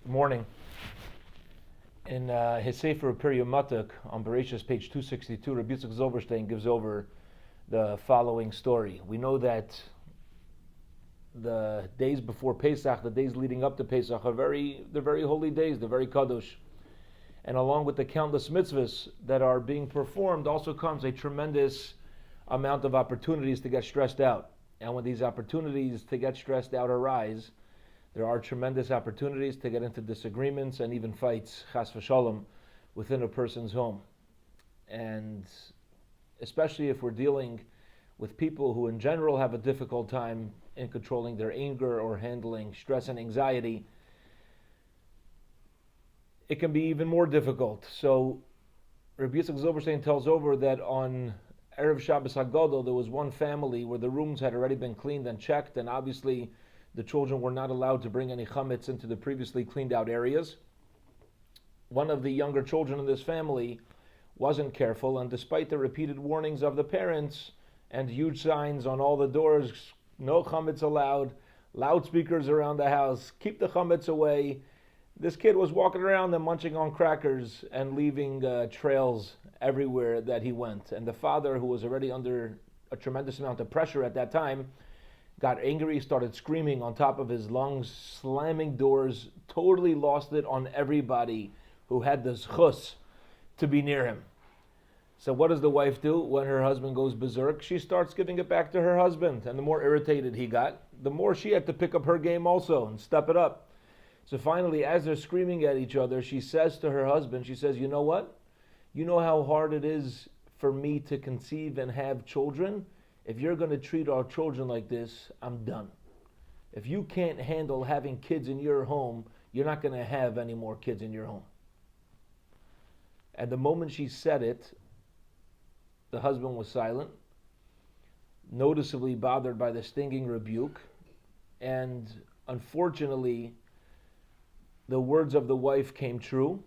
Morning. In his Sefer Period Matuk on Bereshis, page 262, Rabbi Yitzchak Zilberstein gives over the following story. We know that the days before Pesach, the days leading up to Pesach, they're very holy days, they're very kadosh. And along with the countless mitzvahs that are being performed also comes a tremendous amount of opportunities to get stressed out. And when these opportunities to get stressed out arise, there are tremendous opportunities to get into disagreements and even fights, chas v'shalom, within a person's home. And especially if we're dealing with people who in general have a difficult time in controlling their anger or handling stress and anxiety, it can be even more difficult. So Rabbi Yitzchak Zilberstein tells over that on Erev Shabbos HaGadol there was one family where the rooms had already been cleaned and checked, and obviously the children were not allowed to bring any chametz into the previously cleaned out areas. One of the younger children in this family wasn't careful, and despite the repeated warnings of the parents and huge signs on all the doors, no chametz allowed, loudspeakers around the house, keep the chametz away, this kid was walking around and munching on crackers and leaving trails everywhere that he went. And the father, who was already under a tremendous amount of pressure at that time, got angry, started screaming on top of his lungs, slamming doors, totally lost it on everybody who had the zchus to be near him. So what does the wife do when her husband goes berserk? She starts giving it back to her husband, and the more irritated he got, the more she had to pick up her game also and step it up. So finally, as they're screaming at each other, she says to her husband, she says, "You know what? You know how hard it is for me to conceive and have children? If you're going to treat our children like this, I'm done. If you can't handle having kids in your home, you're not going to have any more kids in your home." And the moment she said it, the husband was silent, noticeably bothered by the stinging rebuke, and unfortunately, the words of the wife came true.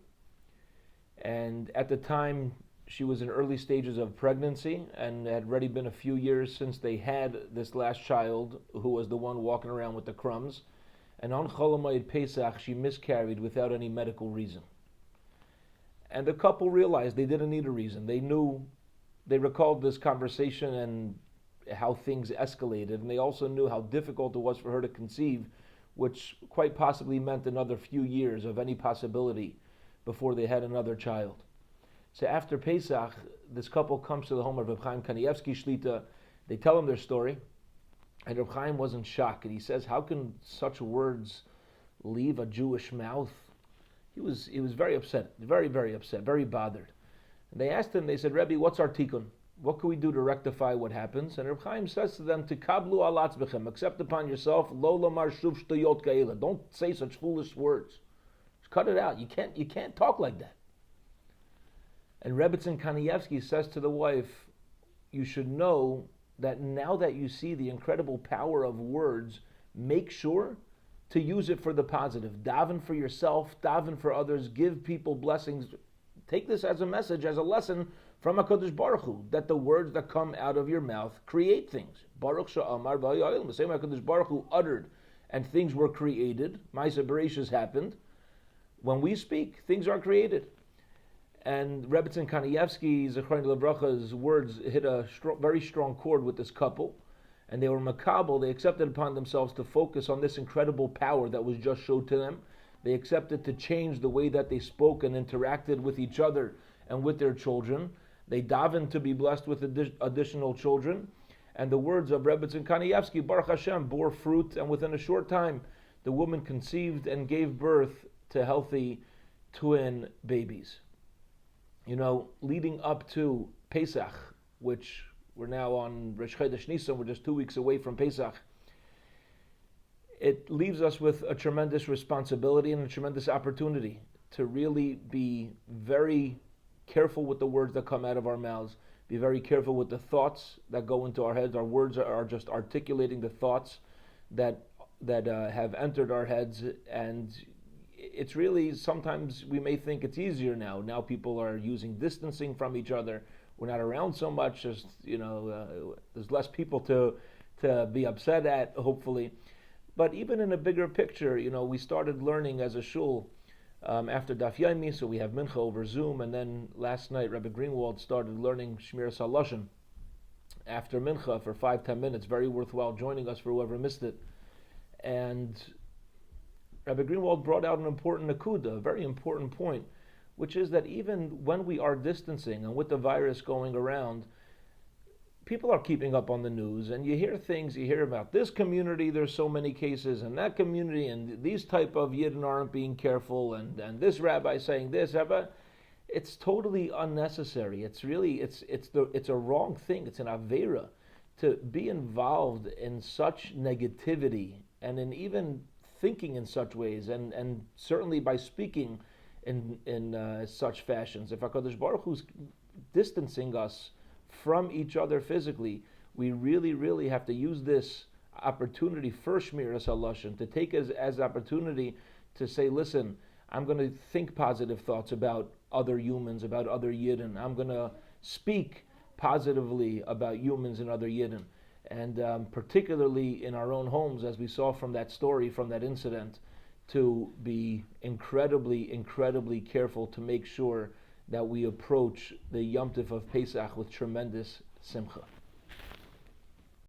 And at the time, she was in early stages of pregnancy, and it had already been a few years since they had this last child, who was the one walking around with the crumbs. And on Chol Hamoed Pesach, she miscarried without any medical reason. And the couple realized they didn't need a reason. They recalled this conversation and how things escalated, and they also knew how difficult it was for her to conceive, which quite possibly meant another few years of any possibility before they had another child. So after Pesach, this couple comes to the home of Reb Chaim Kanievsky Shlita. They tell him their story, and Reb Chaim was in shock. And he says, "How can such words leave a Jewish mouth?" He was very upset, very, very upset, very bothered. And they asked him, they said, "Rebbe, what's our tikkun? What can we do to rectify what happens?" And Reb Chaim says to them, "Tikablu al atzbechem, accept upon yourself, lo lomar shuv shtuyot kaila. Don't say such foolish words. Just cut it out. You can't talk like that." And Rebbetzin Kanievsky says to the wife, "You should know that now that you see the incredible power of words, make sure to use it for the positive. Daven for yourself, daven for others, give people blessings. Take this as a message, as a lesson from HaKadosh Baruch Hu, that the words that come out of your mouth create things. Baruch Sha'amar V'Hayayil, the same HaKadosh Baruch Hu uttered, and things were created. Ma'aseh Bereshis happened. When we speak, things are created." And Rebbetzin Kanievsky, Zechron Levracha's words hit a very strong chord with this couple, and they were makabel. They accepted upon themselves to focus on this incredible power that was just showed to them. They accepted to change the way that they spoke and interacted with each other and with their children. They davened to be blessed with additional children, and the words of Rebbetzin Kanievsky, Baruch Hashem, bore fruit, and within a short time, the woman conceived and gave birth to healthy twin babies. You know, leading up to Pesach, which we're now on Rosh Chodesh Nisan, we're just 2 weeks away from Pesach, it leaves us with a tremendous responsibility and a tremendous opportunity to really be very careful with the words that come out of our mouths, be very careful with the thoughts that go into our heads. Our words are just articulating the thoughts that have entered our heads, and it's really, sometimes we may think it's easier now. Now people are using distancing from each other. We're not around so much. There's less people to be upset at, hopefully. But even in a bigger picture, we started learning as a shul after Daf Yomi, so we have Mincha over Zoom, and then last night Rabbi Greenwald started learning Shmiras HaLashon after Mincha for 5-10 minutes. Very worthwhile joining us for whoever missed it. And Rabbi Greenwald brought out an important nakuda, a very important point, which is that even when we are distancing and with the virus going around, people are keeping up on the news, and you hear about this community, there's so many cases, and that community, and these type of Yidden aren't being careful, and this rabbi saying this, it's totally unnecessary. It's a wrong thing. It's an avera to be involved in such negativity and in even thinking in such ways, and certainly by speaking in such fashions. If HaKadosh Baruch Hu's distancing us from each other physically, we really, really have to use this opportunity for Shmiras HaLashon, to take as opportunity to say, listen, I'm going to think positive thoughts about other humans, about other Yidden. I'm going to speak positively about humans and other Yidden. And particularly in our own homes, as we saw from that story, from that incident, to be incredibly, incredibly careful to make sure that we approach the Yom Tov of Pesach with tremendous simcha.